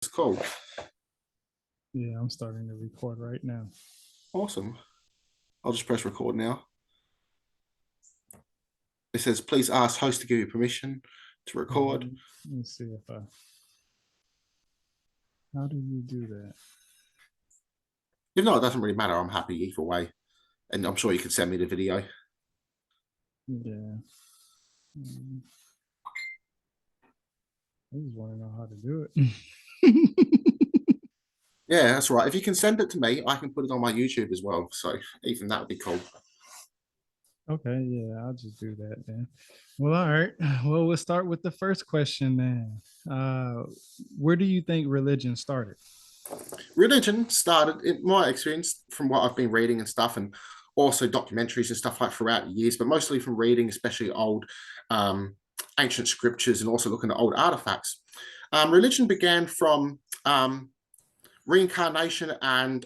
It's cool. Yeah, I'm starting to record right now. Awesome. I'll just press record now. It says, please ask host to give you permission to record. Let me see if I. How do you do that? If not, it doesn't really matter. I'm happy either way. And I'm sure you can send me the video. Yeah, I just want to know how to do it. Yeah, that's right. If you can send it to me, I can put it on my YouTube as well. So even that would be cool. Okay, yeah, I'll just do that then. Well, all right. Well, we'll start with the first question then. Where do you think religion started? Religion started, in my experience, from what I've been reading and stuff, and also documentaries and stuff like throughout the years, but mostly from reading, especially old um, ancient scriptures and also looking at old artifacts. Religion began from reincarnation and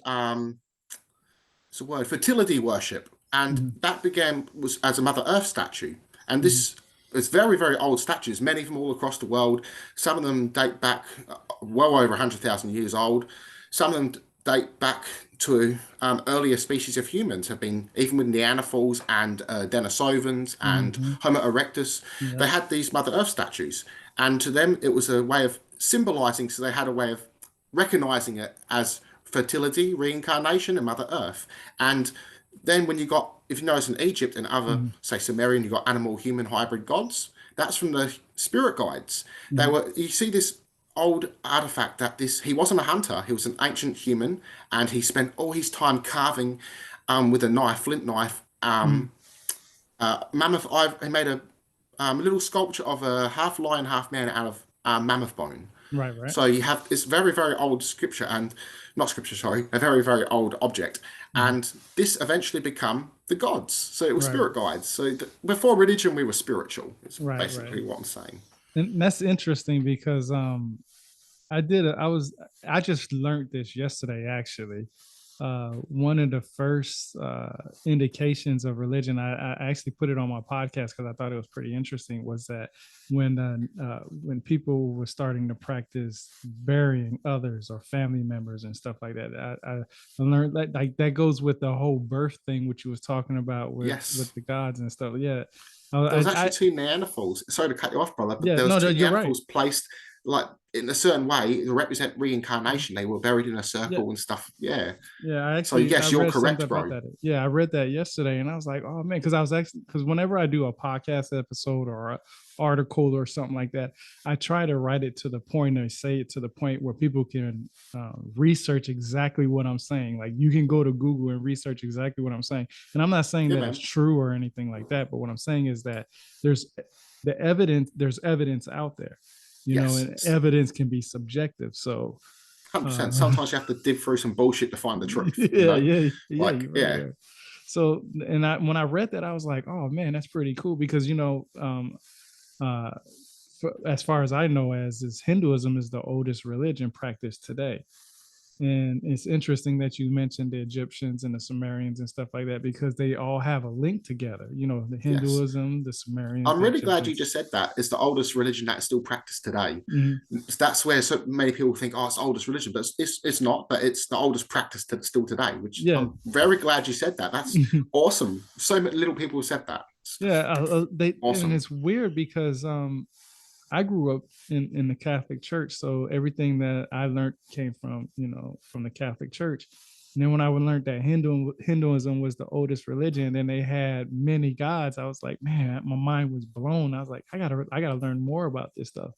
it's a word, fertility worship, and Mhm, that began was as a Mother Earth statue, and mhm, this is very very old statues, many of them all across the world. Some of them date back well over 100,000 years old. Some of them date back to earlier species of humans have been even with Neanderthals and Denisovans and mhm. Homo erectus. They Yep. had these Mother Earth statues, and to them it was a way of symbolizing. So they had a way of recognizing it as fertility, reincarnation, and Mother Earth. And then when you got, if you notice in Egypt and other, Mhm, say Sumerian, you got animal human hybrid gods. That's from the spirit guides. They mhm, were. You see this old artifact that this he wasn't a hunter. He was an ancient human, and he spent all his time carving with a knife, flint knife. mhm. Mammoth. He made a little sculpture of a half lion, half man out of mammoth bone. Right, right. So you have this very, very old scripture and not scripture, sorry, a very, very old object. Mhm. And this eventually become the gods. So it was Right, spirit guides. So before religion, we were spiritual. It's right, right. basically what I'm saying. And that's interesting because I just learned this yesterday actually. One of the first indications of religion, I actually put it on my podcast because I thought it was pretty interesting, was that when people were starting to practice burying others or family members and stuff like that, I learned that like that goes with the whole birth thing, which you was talking about with Yes. the gods and stuff. Yeah, There was actually I two Neanderthals. Sorry to cut you off, brother, but yeah, there was no, no, two you're right. Neanderthals placed like in a certain way to represent reincarnation. They were buried in a Yeah, circle and stuff. Yeah. yeah, So I yes, you're read something correct, about bro. that. Yeah, I read that yesterday, and I was like, oh man, because I was actually because whenever I do a podcast episode or a article or something like that, I try to write it to the point or say it to the point where people can research exactly what I'm saying. Like you can go to Google and research exactly what I'm saying, and I'm not saying Yeah, that it's man. true or anything like that. But what I'm saying is that there's there's evidence out there, and Yes. evidence can be subjective. So 100%. uh, Sometimes you have to dig through some bullshit to find the truth, you yeah, know? yeah, yeah. Like, You're right. yeah, Yeah. So, and when I read that, I was like, oh man, that's pretty cool because uh, as far as I know, as is Hinduism is the oldest religion practiced today. And it's interesting that you mentioned the Egyptians and the Sumerians and stuff like that because they all have a link together. The yes. Hinduism, the Sumerians, I'm the really glad you Egyptians. just said that. It's the oldest religion that's still practiced today. Mhm. That's where so many people think, oh, it's the oldest religion, but it's not. But it's the oldest practice still today. Which Yeah. I'm very glad you said that. That's awesome. So many little people said that. It's Yeah, they and awesome. it's weird because I grew up in the Catholic Church, so everything that I learned came from from the Catholic Church. And then when I would learn that Hinduism was the oldest religion, and they had many gods, I was like, man, my mind was blown. I was like, I gotta learn more about this stuff.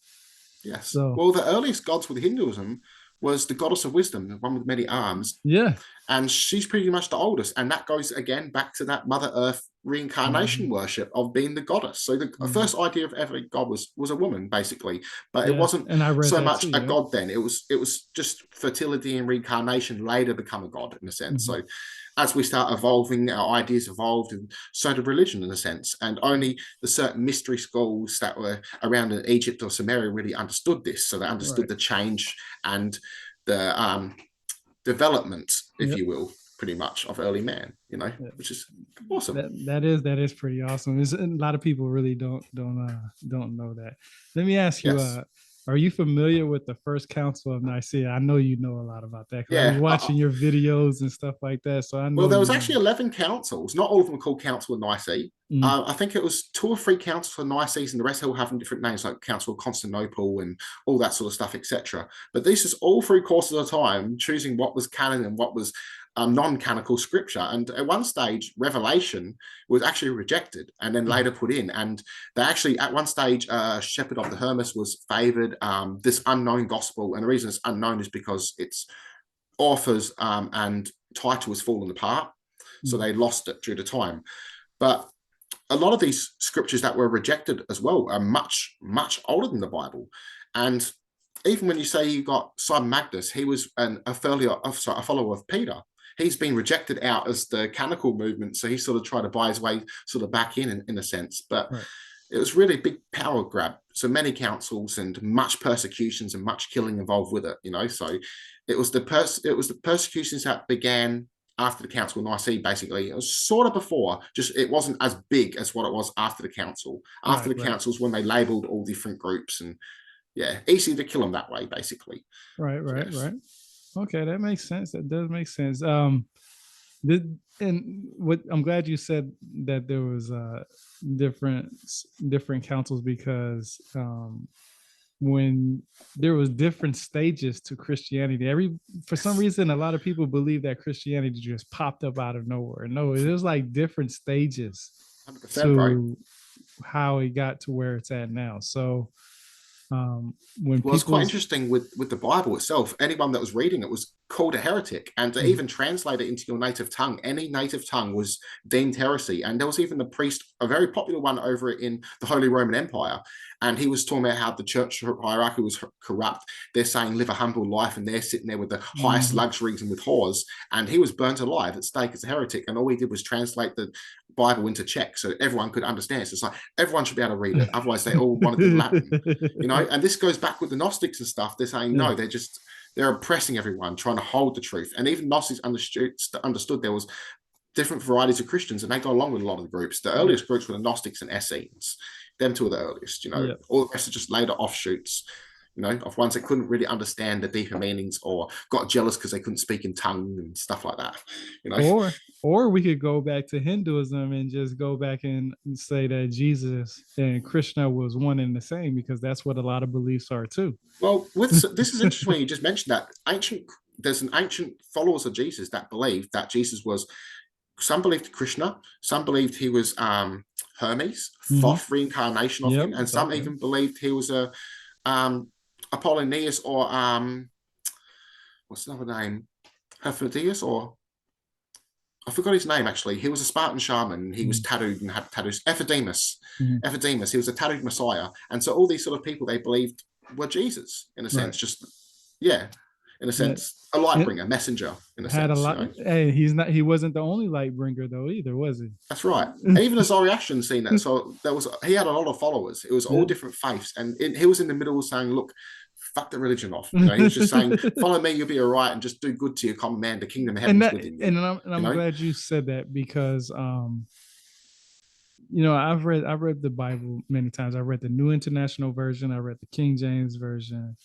Yes. So Well, the earliest gods with Hinduism was the goddess of wisdom, the one with many arms, yeah. and she's pretty much the oldest. And that goes again back to that Mother Earth reincarnation Mhm. worship of being the goddess. So the Mhm. first idea of every god was a woman, basically, but it Yeah, wasn't and I read so that much too. a Yeah. god then. It was just fertility and reincarnation later become a god in a sense. Mhm. So as we start evolving, our ideas evolved, and so did religion in a sense. And only the certain mystery schools that were around in Egypt or Samaria really understood this. So they understood Right. the change and the development, if Yep. you will, pretty much of early man, Yeah. which is awesome. That is pretty awesome. A lot of people really don't know that. Let me ask you, Yes. Are you familiar with the First Council of Nicaea? I know you know a lot about that because I was Yeah. watching your videos and stuff like that. So I Well, know there was you know. actually 11 councils. Not all of them were called Council of Nicaea. Mm, I think it was two or three councils of Nicaea, and the rest all having different names, like Council of Constantinople and all that sort of stuff, etc. But this is all through courses of time, choosing what was canon and what was non-canonical scripture. And at one stage, Revelation was actually rejected and then later put in. And they actually, at one stage, Shepherd of the Hermas was favored. This unknown gospel, and the reason it's unknown is because its authors and title has fallen apart, so mm, they lost it due to time. But a lot of these scriptures that were rejected as well are much, much older than the Bible. And even when you say you got Simon Magnus, he was a follower of Peter. He's been rejected out as the canonical movement, so he sort of tried to buy his way sort of back in a sense. But right. it was really a big power grab. So many councils and much persecutions and much killing involved with it. So it was the persecutions that began after the Council of Nicaea. Basically, it was sort of before, just it wasn't as big as what it was after the council. After Right. the Right. councils, when they labelled all different groups, and yeah, easy to kill them that way, basically. Right. Right. Yes. Right. Okay, that makes sense. That does make sense. And what I'm glad you said that there was different different councils because when there was different stages to Christianity, for some Yes. reason a lot of people believe that Christianity just popped up out of nowhere. No, it was like different stages 100%, bro. to how it got to where it's at now. So when Well, it's quite people's interesting with the Bible itself. Anyone that was reading it was called a heretic, and to mm, even translate it into your native tongue, any native tongue was deemed heresy. And there was even the priest, a very popular one over in the Holy Roman Empire, and he was talking about how the church hierarchy was corrupt. They're saying live a humble life, and they're sitting there with the highest mhm. luxuries and with whores. And he was burnt alive at stake as a heretic, and all he did was translate the Bible into Czech so everyone could understand. So it's like everyone should be able to read it. Otherwise, they all wanted in Latin. And this goes back with the Gnostics and stuff. They're saying Yeah. no, they're oppressing everyone, trying to hold the truth. And even Gnostics understood there was different varieties of Christians, and they got along with a lot of the groups. The Yeah. earliest groups were the Gnostics and Essenes. Them two are the earliest. Yeah. All the rest are just later offshoots. Of ones that couldn't really understand the deeper meanings or got jealous because they couldn't speak in tongue and stuff like that. You know, Or we could go back to Hinduism and just go back and say that Jesus and Krishna was one and the same because that's what a lot of beliefs are too. well, this is interesting when you just mentioned that there's an ancient followers of Jesus that believed that Jesus was. Some believed Krishna, some believed he was Hermes, Mm-hmm. Thoth reincarnation of Yep. him, and some even believed he was a Apollonius or what's another name? Herphidius, or I forgot his name actually. He was a Spartan shaman. He was tattooed and had tattoos. Ephidemus. Mm-hmm. Ephidemus. He was a tattooed messiah. And so all these sort of people they believed were Jesus in a Right. sense. Just yeah, in a Yeah. sense, a light It bringer, messenger in a had a sense. lot. Hey, he wasn't the only light bringer though either, was he? That's right. And even the Zoroastrian seen that. So he had a lot of followers. It was all Yeah. different faiths. And he was in the middle saying, look, fuck the religion off. He was just saying, follow me, you'll be all right, and just do good to your common man. The kingdom of and heaven's that within you. and I'm glad you said that because I've read the Bible many times. I read the New International Version. I read the King James Version.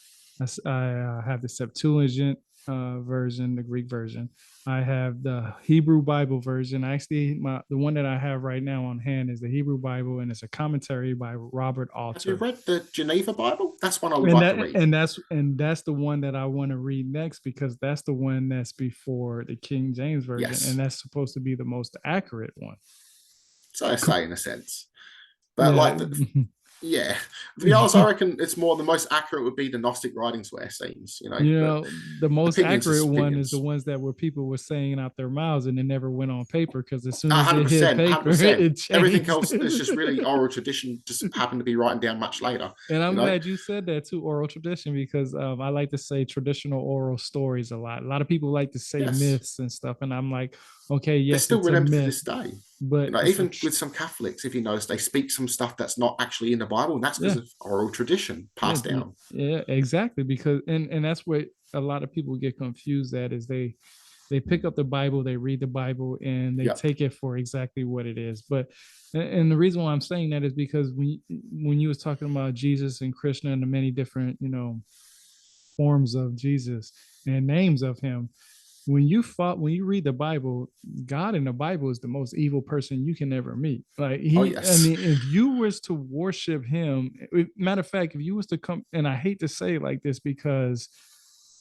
I have the Septuagint version, the Greek version. I have the Hebrew Bible version. Actually, the one that I have right now on hand is the Hebrew Bible, and it's a commentary by Robert Have you Alter. read the Geneva Bible? That's one I would And like to that read. and that's the one that I want to read next because that's the one that's before the King James version, and Yes. that's supposed to be the most accurate one. So I say in a sense. But Yeah. yeah. To be honest, I reckon it's more the most accurate would be the Gnostic writings where it seems, But The most opinions accurate is one is the opinions. ones that where people were saying out their mouths and it never went on paper because as soon as it hit 100%, paper, 100%. it Everything changed. else is just really oral tradition, just happened to be written down much later, And you I'm know? glad you said that too, oral tradition, because I like to say traditional oral stories a lot. A lot of people like to say Yes. myths and stuff, and I'm like, okay, They're yes, still it's a remembered to myth, this day. but it's a Even with some Catholics, if you notice, they speak some stuff that's not actually in the Bible, and that's because yeah, of oral tradition yeah, passed down. yeah, exactly. Because and that's what a lot of people get confused at is they pick up the Bible, they read the Bible, and they Yep. take it for exactly what it is. But and the reason why I'm saying that is because when you was talking about Jesus and Krishna and the many different, forms of Jesus and names of him, when you read the Bible, God in the Bible is the most evil person you can ever meet. Like Oh, I yes. mean, if you was to worship him, matter of fact, if you was to come, and I hate to say it like this because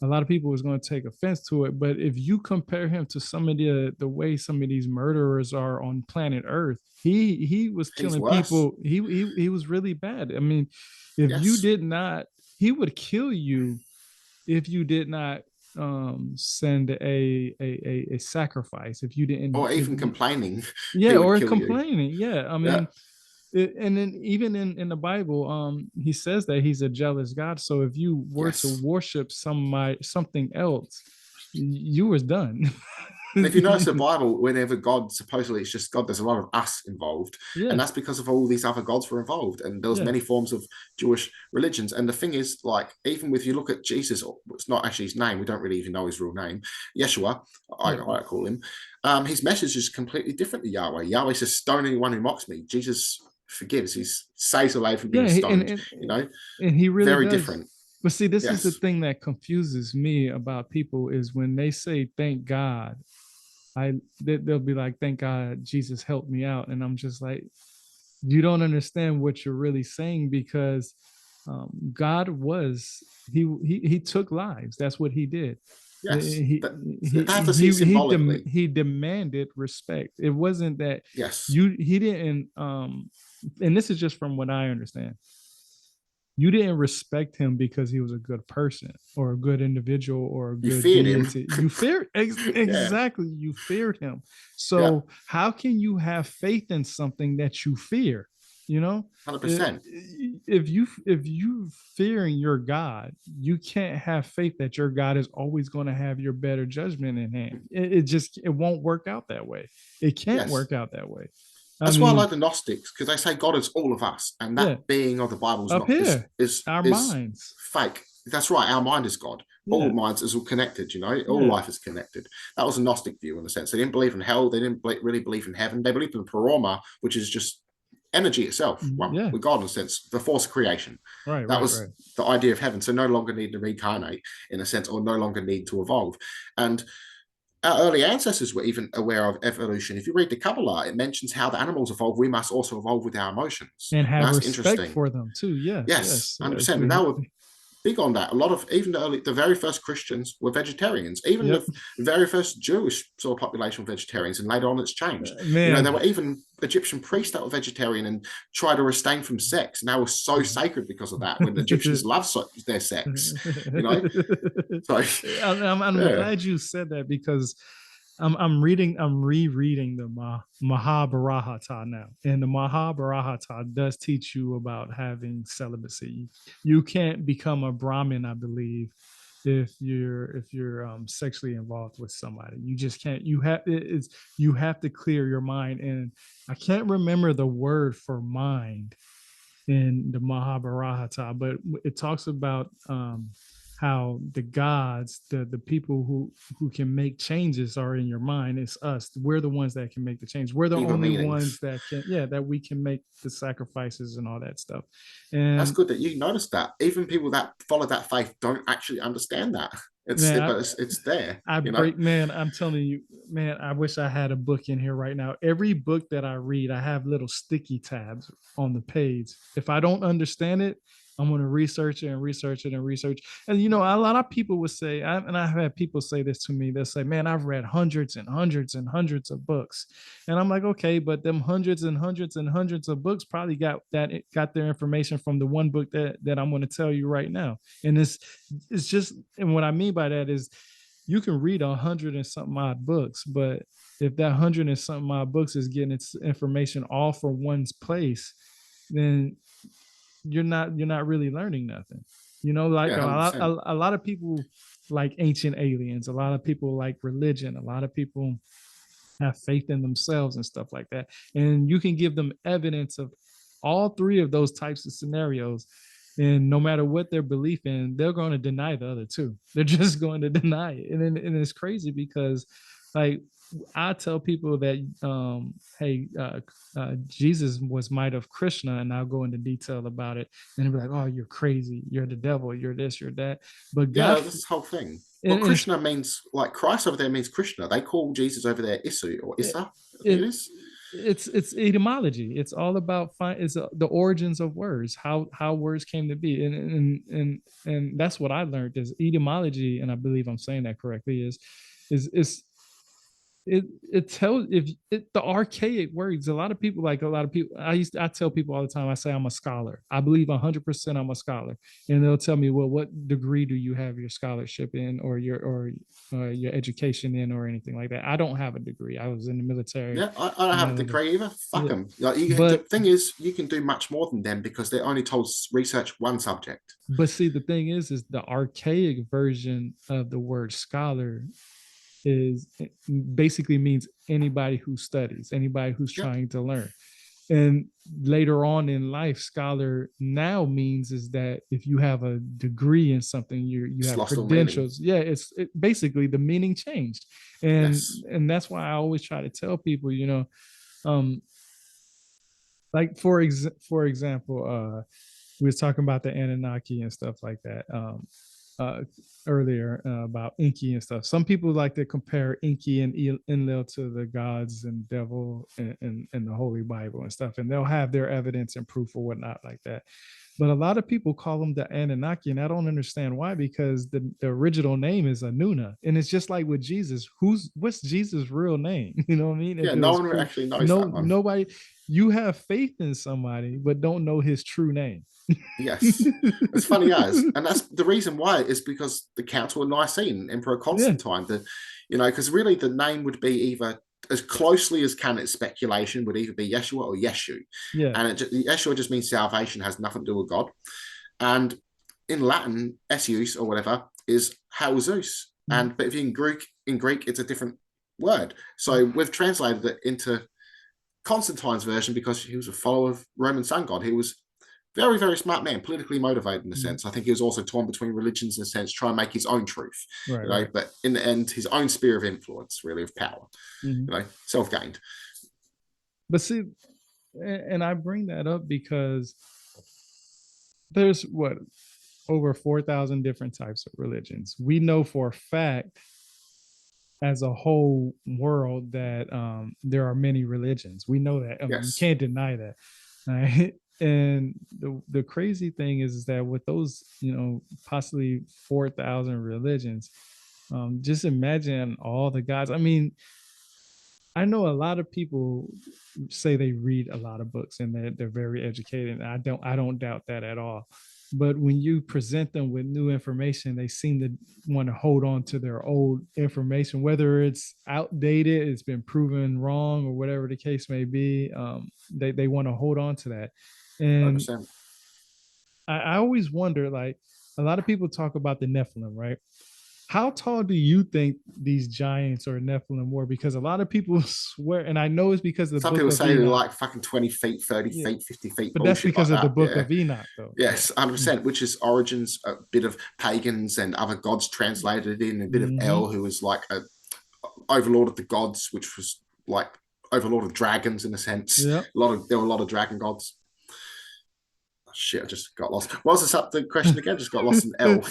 a lot of people is going to take offense to it, but if you compare him to some of the way some of these murderers are on planet Earth, he was He's killing worse. people. He was really bad. I mean, if you Yes. did not, he would kill you if you did not send a sacrifice. If you didn't, Or if even complaining, yeah, he would or kill you. complaining, yeah. I Yeah. mean, and then even in the Bible, he says that he's a jealous God. So if you were to Yes. worship something else, you was done. And if you notice the Bible, whenever God supposedly it's just God, there's a lot of us involved, and Yeah, that's because of all these other gods were involved, and there was yeah, many forms of Jewish religions. And the thing is, like, even with you look at Jesus, it's not actually his name. We don't really even know his real name, Yeshua. yeah, I call him. His message is completely different to Yahweh. Yahweh says, "Stone anyone who mocks me." Jesus forgives. He saves away from being yeah. stoned. You know, And he really very does. different. But see, this is the Yes. thing that confuses me about people is when they say thank God, they'll be like, thank God Jesus helped me out. And I'm just like, you don't understand what you're really saying because God was he took lives. That's what he did. Yes. He But they have to see it symbolically. he demanded respect. It wasn't that Yes. he didn't and this is just from what I understand. You didn't respect him because he was a good person or a good individual or a You good feared him. deity. You feared Yeah. exactly. You feared him. Yeah. So how can you have faith in something that you fear? You know, 100%. if you fearing your God, you can't have faith that your God is always going to have your better judgment in hand. It won't work out that way. It can't Yes. work out that way. I That's why I mean, like the Gnostics, because they say God is all of us, and yeah, that being of the Bible is up not is here, is our is minds. fake. That's right. Our mind is God. All Yeah, minds is all connected. All yeah. life is connected. That was a Gnostic view in a sense. They didn't believe in hell. They didn't really believe in heaven. They believed in paroma, which is just energy itself, one Yeah. with God in a sense, the force of creation. Right, That right, was right. the idea of heaven. So no longer need to reincarnate in a sense, or no longer need to evolve. And our early ancestors were even aware of evolution. If you read the Kabbalah, it mentions how the animals evolve. We must also evolve with our emotions. And have Now, that's respect interesting. for them too. Yes, Yes, yes, yes. 100%. And they were big on that. A lot of even the very first Christians were vegetarians. Even Yep. the very first Jewish sort of population were vegetarians, and later on it's changed. There Man. were even Egyptian priests that were vegetarian and tried to abstain from sex, and they were so sacred because of that. When the Egyptians loved their sex, you know. So I'm yeah, glad you said that because I'm rereading the Mahabharata now, and the Mahabharata does teach you about having celibacy. You can't become a Brahmin, I believe, if you're sexually involved with somebody. You just can't. You have to clear your mind, and I can't remember the word for mind in the Mahabharata, but it talks about how the gods, the people who can make changes are in your mind. It's us. We're the ones that can make the change. We're the deeper only ones meanings. that can, yeah, that we can make the sacrifices and all that stuff. That's And good that you noticed that. Even people that follow that faith don't actually understand that. man, But it's there. I break, man, I'm telling you, man, I wish I had a book in here right now. Every book that I read, I have little sticky tabs on the page. If I don't understand it, I'm going to research it and research it and research. And, a lot of people would say, and I've had people say this to me, they'll say, man, I've read hundreds and hundreds and hundreds of books. And I'm like, okay, but them hundreds and hundreds and hundreds of books probably got their information from the one book that I'm going to tell you right now. And it's just, and what I mean by that is you can read 100 and something odd books, but if that 100 and something odd books is getting its information all from one's place, then you're not really learning nothing. Like Yeah, a lot, 100%. a lot of people like ancient aliens. A lot of people like religion. A lot of people have faith in themselves and stuff like that. And you can give them evidence of all three of those types of scenarios, And no matter what their belief in, they're going to deny the other two. They're just going to deny it. And it's crazy because, like, I tell people that, hey, Jesus was might of Krishna, and I'll go into detail about it. And they'll be like, oh, you're crazy. You're the devil. You're this, you're that. But Yeah, God, that's the whole thing. Well, and Krishna means like Christ over there means Krishna. They call Jesus over there Isu or it, Issa, I think it it is. it's etymology. It's all about it's the origins of words, how words came to be, and that's what I learned is etymology, and I believe I'm saying that correctly. Is it tells if it, the archaic words. A lot of people I tell people all the time, I say I'm a scholar. I believe 100% I'm a scholar, and they'll tell me, well, what degree do you have your scholarship in, or your education in, or anything like that? I don't have a degree. I was in the military. Yeah, I don't have a degree either. Fuck Yeah, them. Like, the but thing is, you can do much more than them because they're only told research one subject. see, the thing is the archaic version of the word scholar is basically means anybody who studies, anybody who's Yep, trying to learn. And later on in life, scholar now means is that if you have a degree in something, you it's have lost all meaning. credentials. Yeah, basically the meaning changed, and Yes. and that's why I always try to tell people, um, like for example, we was talking about the Anunnaki and stuff like that. Uh, Earlier about Inky and stuff. Some people like to compare Inky and Enlil to the gods and devil and the Holy Bible and stuff, and they'll have their evidence and proof or whatnot like that. But a lot of people call them the Anunnaki, and I don't understand why, because the original name is Anuna, and it's just like with Jesus. What's Jesus' real name? You know what I mean? If Yeah, it no was one true, actually knows that one. nobody. You have faith in somebody, but don't know his true name. Yes. It's funny as, and that's the reason why is because the Council of Nicene, Emperor Yeah, Constantine, because really the name would be either as closely as can its speculation would either be Yeshua or Yeshu, yeah. and Yeshua just means salvation, has nothing to do with God, and in Latin, Esius or whatever is Hail Zeus, Mm-hmm. but if you in Greek it's a different word. So we've translated it into Constantine's version because he was a follower of Roman sun god. He was very, very smart man, politically motivated in a Mm-hmm. sense. I think he was also torn between religions in a sense, trying to make his own truth, Right, right. but in the end, his own sphere of influence, really, of power, Mm-hmm. self-gained. But see, and I bring that up because there's what, over 4,000 different types of religions. We know for a fact as a whole world that there are many religions. We know that. I mean, you Yes. can't deny that. Right? And the crazy thing is that with those, possibly 4,000 religions, just imagine all the gods. I mean, I know a lot of people say they read a lot of books and they're very educated. And I don't doubt that at all. But when you present them with new information, they seem to want to hold on to their old information, whether it's outdated, it's been proven wrong, or whatever the case may be. They want to hold on to that. And 100%. I always wonder, like, a lot of people talk about the Nephilim, right? How tall do you think these giants or Nephilim were? Because a lot of people swear, and I know it's because of the Some book people of say they're Enoch. like fucking 20 feet, 30 Yeah, feet, 50 feet, but that's bullshit like because of the that. book Yeah. of Enoch, though. Yeah. Yes, 100%, which is origins, a bit of pagans and other gods translated in, a bit of Mm-hmm. El, who was like a overlord of the gods, which was like overlord of dragons in a sense. Yeah. There were a lot of dragon gods. Oh, shit, I just got lost. What was the question again? Just got lost in L.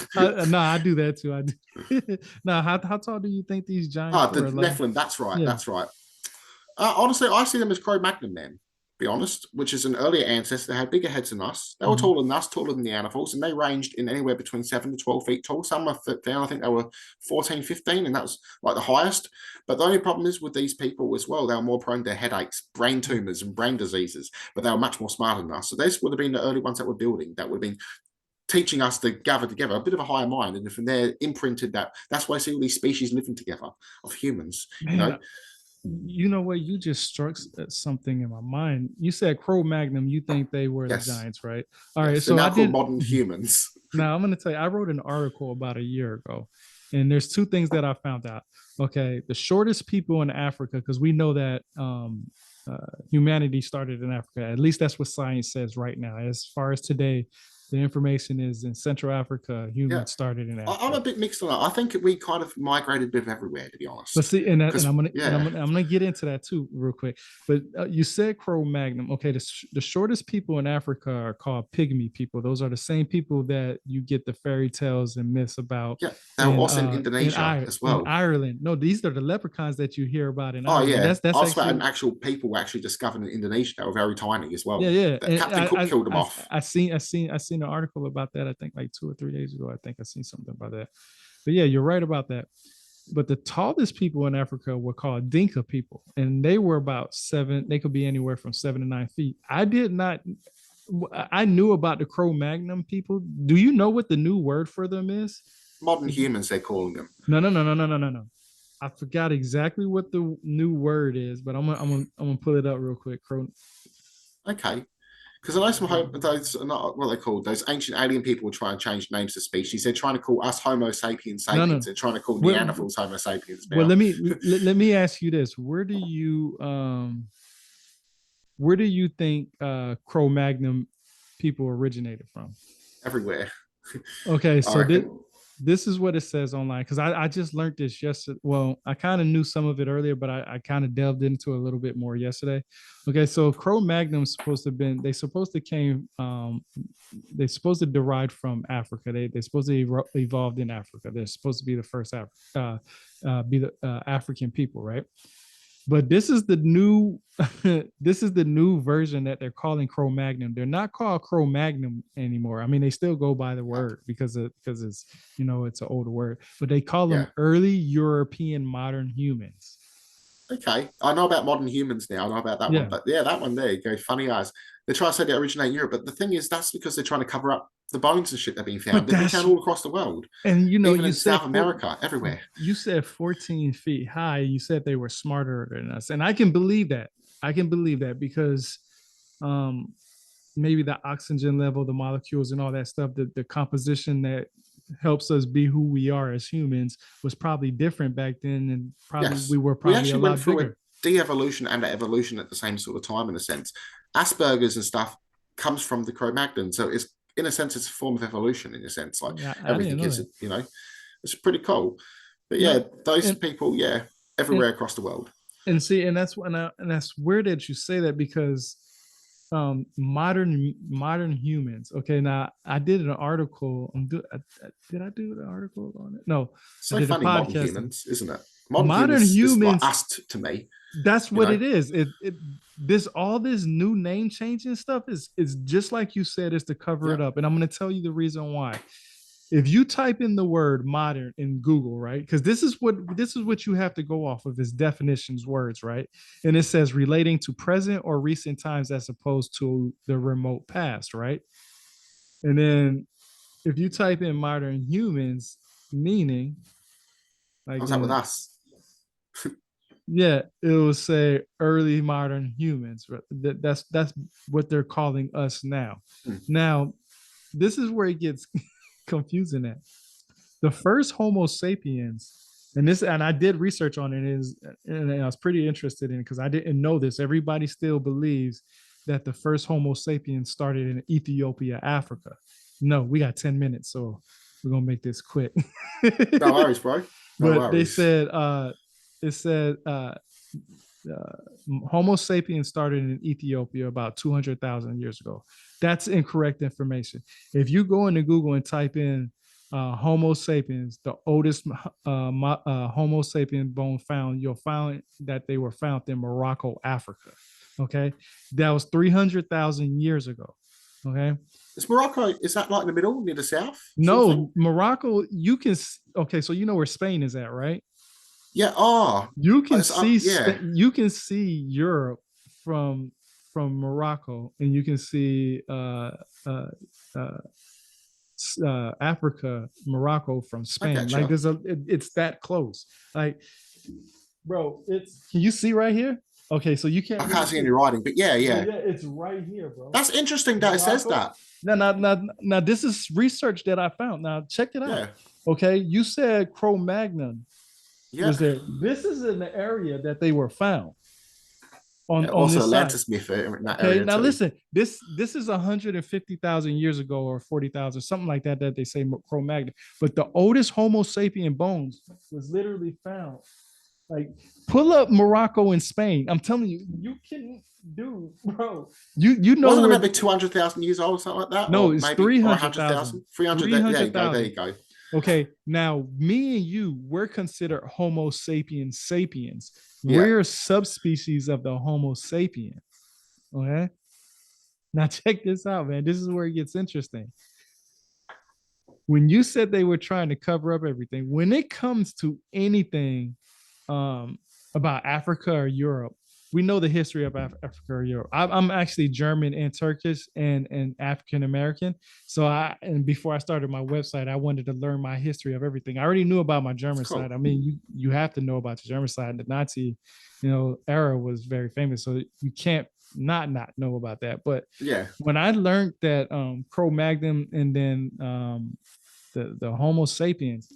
No, I do that too. I do. Now, how tall do you think these giants The were? Like, Nephilim. That's right. yeah. That's right. Honestly, I see them as Cro-Magnon men, be honest, which is an earlier ancestor that had bigger heads than us. They were Mm-hmm. taller than us, taller than the Neanderthals, and they ranged in anywhere between 7 to 12 feet tall. Some were down, I think they were 14, 15, and that was like the highest. But the only problem is with these people as well, they were more prone to headaches, brain tumors, and brain diseases, but they were much more smarter than us. So this would have been the early ones that were building, that would have been teaching us to gather together, a bit of a higher mind. And from there, imprinted that. That's why I see all these species living together of humans, Man, you know what? You just struck something in my mind. You said Cro-Magnon. You think they were the Yes. giants, right? All right. Yes, they're So I now called did. modern humans. Now I'm going to tell you. I wrote an article about a year ago, and there's two things that I found out. Okay, the shortest people in Africa, because we know that humanity started in Africa. At least that's what science says right now. As far as today, the information is in Central Africa, Yeah. humans started in I'm Africa. a bit mixed on that. I think we kind of migrated a bit of everywhere, to be But honest. see, and Because yeah, I'm gonna get into that too real quick. But you said Cro-Magnon. Okay, the shortest people in Africa are called pygmy people. Those are the same people that you get the fairy tales and myths about yeah, they were also in Indonesia as In well. Ireland. No, these are the leprechauns that you hear about in Oh Ireland. yeah, That's I swear, an actually actual people were actually discovered in Indonesia that were very tiny as yeah, well. yeah. That And Captain Cook killed them off. I seen an article about that. I think like 2 or 3 days ago. I think I seen something about that. But yeah, you're right about that. But the tallest people in Africa were called Dinka people, and they were about 7. They could be anywhere from 7 to 9 feet. I did not. I knew about the Cro-Magnon people. Do you know what the new word for them is? Modern humans, they're calling them. No, no, no, no, no, no, no, no. I forgot exactly what the new word is, but I'm gonna pull it up real quick. Okay. Because I know those are not what they called. Those ancient alien people were trying to change names of species. They're trying to call us Homo sapiens No, sapiens. no. They're trying to call Where, Neanderthals Homo sapiens well, now. let me ask you this: where do you think Cro-Magnon people originated from? Everywhere, Okay, I so reckon. this is what it says online because I just learned this yesterday. Well, I kind of knew some of it earlier, but I kind of delved into it a little bit more yesterday. Okay, so Cro-Magnon's supposed to have been they supposed to derived from Africa. They supposed to evolved in Africa. They're supposed to be the first African people, right? But this is the new this is the new version that they're calling Cro-Magnon. They're not called Cro-Magnon anymore. I mean, they still go by the word because it's it's an older word, but they call them Yeah. early European modern humans. Okay. I know about modern humans now. I know about that one. Yeah, But yeah, that one there you go. Funny eyes. They try to say they originate in Europe, but the thing is, that's because they're trying to cover up the bones and shit that have been found. but They've been that's found all across the world, and even in South America, everywhere. you said 14 feet high. You said they were smarter than us, and I can believe that. I can believe that because um maybe the oxygen level, the molecules, and all that stuff, the composition that helps us be who we are as humans was probably different back then, and probably Yes. we were We probably a actually went lot through a bigger. de-evolution and an evolution at the same sort of time, in a sense. Asperger's and stuff comes from the Cro-Magnon. So it's, in a sense, it's a form of evolution, in a sense. Like Yeah, I didn't everything know is, that. it's pretty cool. But yeah, No, those and people, yeah, and everywhere across the world. and see, and that's weird that you say that because modern humans. Okay, now I did an article. Did I do an article on it? No, I So did a funny, modern podcast. humans, isn't it? Modern Modern humans is like humans, us to me, that's you what know? it is. This all this new name changing stuff is just like you said, is to cover Yeah. it up. And I'm going to tell you the reason why. If you type in the word modern in Google, right? Because this is what you have to go off of is definitions, words, right? And it says relating to present or recent times as opposed to the remote past, right? And then if you type in modern humans, meaning like How's that with in us? yeah, it will say early modern humans. That's what they're calling us now. Hmm. Now, this is where it gets confusing at. The first Homo sapiens, and I did research on it, and I was pretty interested in it because I didn't know this. Everybody still believes that the first Homo sapiens started in Ethiopia, Africa. No, we got 10 minutes, so we're gonna make this quick. No worries, bro. No But they worries. said it said Homo sapiens started in Ethiopia about 200,000 years ago. That's incorrect information. If you go into Google and type in Homo sapiens, the oldest Homo sapien bone found, you'll find that they were found in Morocco, Africa. Okay, that was 300,000 years ago. Okay, Is Morocco, is that like in the middle, near the south sort of thing? no, Morocco. You can okay, so you know where Spain is at, right? Yeah. Oh, You can it's up. see Yeah. You can see Europe from Morocco, and you can see uh, uh, Africa, Morocco from I Spain. get Like you. it's that close. Like, bro, it's can you see right here? Okay, so you I can't really can't see see. any writing, but yeah, Yeah, yeah. yeah, it's right here, bro. That's interesting that it says Morocco. that. Now, this is research that I found. Now, check it out. Yeah. Okay, you said Cro-Magnon Yeah. was there. This is in the area that they were found. on Also, this side. Atlantis myth in that Okay, area now too. listen, this is 150,000 years ago or 40,000, something like that, that they say Cro-Magnon. But the oldest Homo sapien bones was literally found. Like, pull up Morocco and Spain. I'm telling you, you can do, bro. You know Wasn't it where? maybe 200,000 years old, something like that, No, or it's maybe or 300,000. 100,000, 300. There you go. There 300,000. you go. Okay, now me and you, we're considered Homo sapiens sapiens. Yeah, We're a subspecies of the Homo sapien. Okay. Now check this out, man. This is where it gets interesting. When you said they were trying to cover up everything, when it comes to anything um, about Africa or Europe, we know the history of Africa or Europe. I'm actually German and Turkish and African American. So and before I started my website, I wanted to learn my history of everything. I already knew about my it's German side. cool. I mean, you have to know about the German side. The Nazi, era was very famous, so you can't not know about that. But Yeah, when I learned that Cro-Magnon and then the Homo sapiens,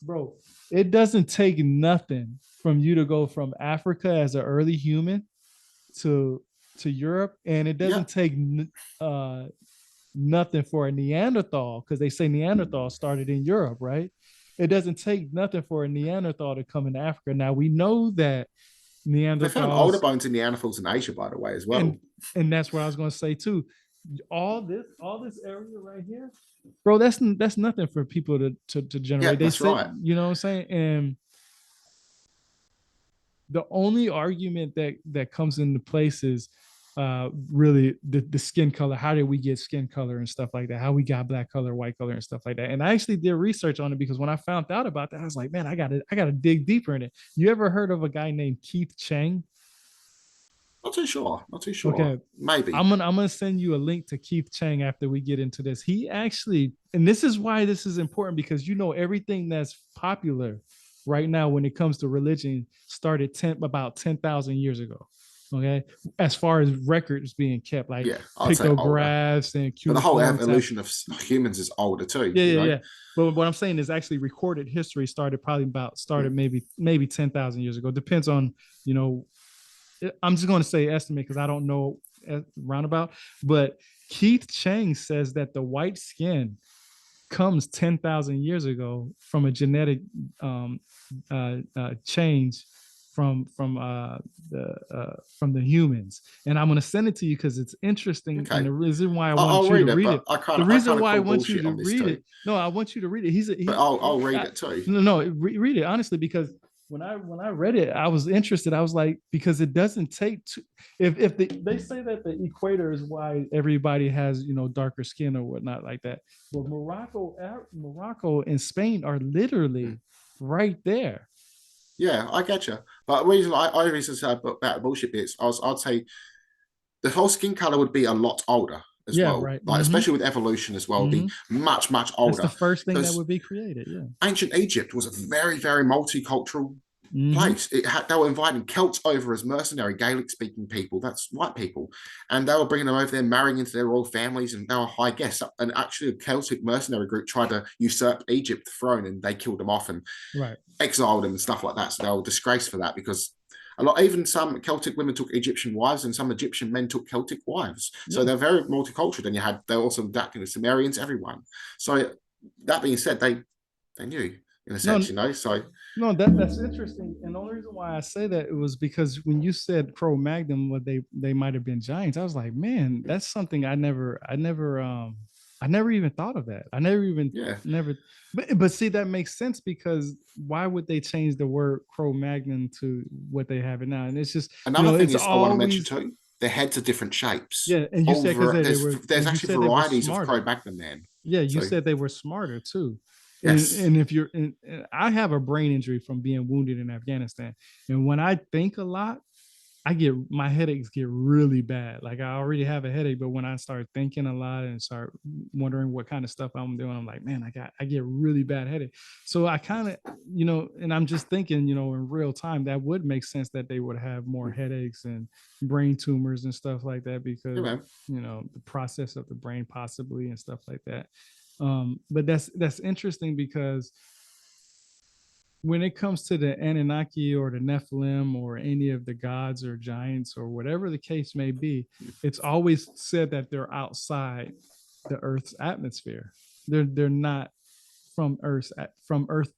bro, it doesn't take nothing from you to go from Africa as an early human to Europe, and it yeah. doesn't take uh, nothing for a Neanderthal, because they say Neanderthal started in Europe, right? It doesn't take nothing for a Neanderthal to come into Africa. Now we know that They found older Neanderthals, bones in Neanderthals in Asia, by the way, as and well. that's what I was going to say too. All this area right here, bro, that's nothing for people to Yeah, generate. They that's say, right. what I'm saying, and the only argument that comes into place is really the skin color. How did we get skin color and stuff like that? How we got black color, white color, and stuff like that. And I actually did research on it, because when I found out about that, I was like, man, I gotta dig deeper in it. You ever heard of a guy named Keith Chang? Not too sure. Not too sure. Okay. Maybe. I'm gonna send you a link to Keith Chang after we get into this. He actually, and this is why this is important, because everything that's popular right now when it comes to religion started about 10,000 years ago. Okay, as far as records being kept, like Yeah, I'd say older. pictographs and But the whole cuneiform tablets. evolution of humans is older too. Yeah, You yeah, know. yeah. But what I'm saying is actually recorded history started maybe 10,000 years ago. Depends on, you know, I'm just going to say estimate because I don't know roundabout. But Keith Chang says that the white skin comes 10,000 years ago from a genetic um, change from the humans. And I'm going to send it to you because it's interesting. And Okay, the reason why I I'll want you to read it, read but it, the I reason kind of why I call want you bullshit to on this read too. it, no, I want you to read it. But I'll read it too. No, read it honestly, because when I read it, I was interested. I was like, because it doesn't take if they say that the equator is why everybody has darker skin or whatnot like that. But Morocco and Spain are literally right there. Yeah, I get you. But the reason I reason say about bullshit bits, I'd say the whole skin color would be a lot older as Yeah, well. right. Like especially with evolution as well, be much That's the older first thing that because would be created. Yeah. ancient Egypt was a very multicultural Mm-hmm. place. They were inviting Celts over as mercenary Gaelic speaking people. That's white people, and they were bringing them over there, marrying into their royal families, and they were high guests. And actually, a Celtic mercenary group tried to usurp Egypt throne, and they killed them off and Right. exiled them and stuff like that. So they were disgraced for that because even some Celtic women took Egyptian wives, and some Egyptian men took Celtic wives. So Yeah. they're very multicultural. Then they're also adapting the Sumerians, everyone. So that being said, they knew in a No, sense, So no, that's interesting. And the only reason why I say that it was because when you said Cro-Magnon, what they might have been giants, I was like, man, that's something I never even thought of that. I never even yeah. never but see, that makes sense, because why would they change the word Cro-Magnon to what they have it now? And it's just, Another thing it's is I want to mention always, too. Their heads are different shapes. yeah. And you said, because Over there's and you actually said they were varieties of smarter. Cro-Magnon man. Yeah, you So said they were smarter too. And yes, and if you're and I have a brain injury from being wounded in Afghanistan. And when I think a lot, my headaches get really bad. Like, I already have a headache, but when I start thinking a lot and start wondering what kind of stuff I'm doing, I'm like, man, I get really bad headache. So I kind of, and I'm just thinking, in real time, that would make sense that they would have more headaches and brain tumors and stuff like that, yeah, because, man. the process of the brain possibly and stuff like that. But that's interesting because when it comes to the Anunnaki or the Nephilim or any of the gods or giants or whatever the case may be, it's always said that they're outside the Earth's atmosphere. They're not from Earth,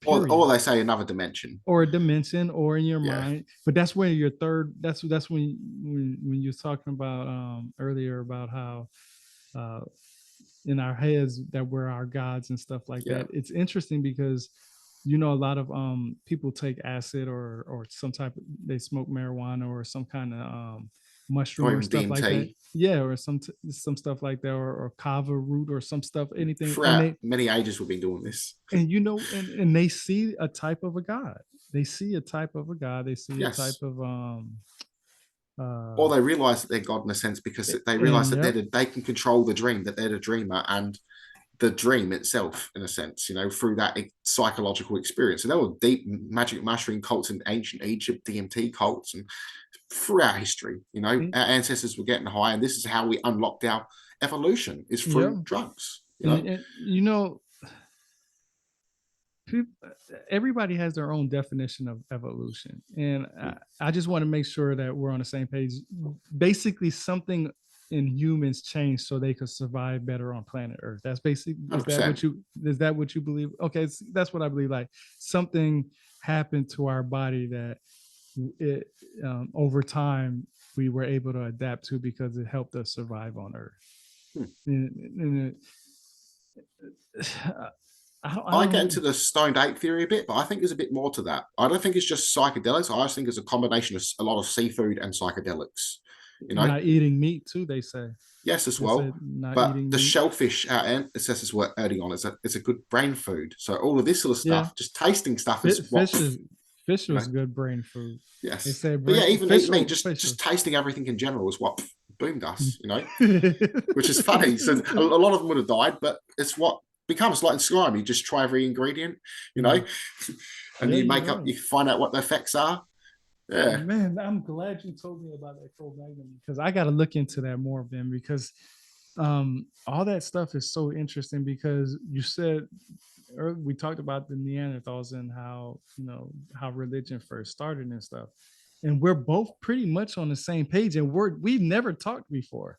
Or period, they say another dimension. or a dimension, or in your Yeah. mind. But that's where your third. That's when you're talking about earlier about how uh, in our heads that we're our gods and stuff like Yeah. that. It's interesting because a lot of people take acid or some type of, they smoke marijuana or some kind of Or mushroom or even stuff like that. DMT. Yeah, or some stuff like that, or kava root or some stuff, anything. And Throughout they many ages, we've been doing this. and they see a type of a god. They see a type of a god. They see a type Yes. of Or they realize that they're God in a sense because they realize and that yep. they can control the dream, that they're the dreamer and the dream itself, in a sense, through that psychological experience. And there were deep magic mushroom cults in ancient Egypt, DMT cults, and throughout history, our ancestors were getting high, and this is how we unlocked our evolution is Yeah. through drugs. And everybody has their own definition of evolution, and I just want to make sure that we're on the same page. Basically, something in humans changed so they could survive better on planet Earth. That's basically, is that what you believe? Okay, that's what I believe. Like, something happened to our body that it over time we were able to adapt to because it helped us survive on Earth. And I get into the stoned ape theory a bit, but I think there's a bit more to that. I don't think it's just psychedelics. I just think it's a combination of a lot of seafood and psychedelics. Not eating meat too, they say. Yes, as well. But the meat. Shellfish out it says it's what early on. It's a good brain food. So all of this sort of stuff, just tasting stuff is fish was good brain food. Yes. They say but yeah, even eating meat, just tasting everything in general is what boomed us, which is funny. So a lot of them would have died, but it's what becomes like in slime. You just try every ingredient, and you find out what the effects are. Yeah, man, I'm glad you told me about that Cro-Magnon, because I got to look into that more, Ben, because all that stuff is so interesting. Because you said, we talked about the Neanderthals and how how religion first started and stuff, and we're both pretty much on the same page, and we've never talked before.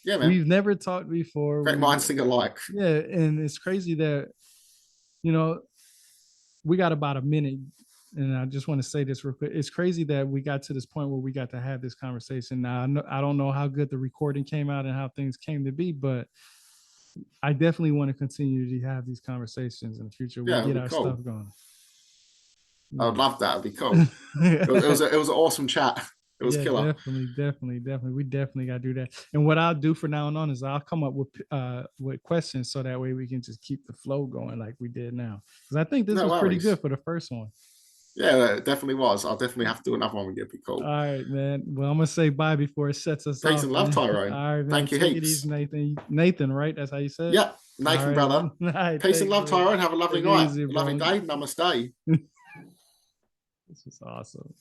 Yeah, man. We've never talked before. Great minds think alike. Yeah, and it's crazy that we got about a minute, and I just want to say this real quick. It's crazy that we got to this point where we got to have this conversation. Now, I don't know how good the recording came out and how things came to be, but I definitely want to continue to have these conversations in the future. We get our stuff going. I would love that. It'd be cool. it was an awesome chat. It was killer. Definitely. We definitely got to do that. And what I'll do from now on is I'll come up with questions, so that way we can just keep the flow going like we did now. Because I think this was pretty good for the first one. Yeah, it definitely was. I'll definitely have to do another one with you. It'd be cool. All right, man. Well, I'm gonna say bye before it sets us off. Peace and love, Tyrone. All right, man. Thank you, Take it easy, Nathan. Nathan, right? That's how you said it? Yeah, Nathan, right, brother. Right, peace and love, Tyrone. Have a lovely night. Easy, lovely day. Namaste. This is awesome.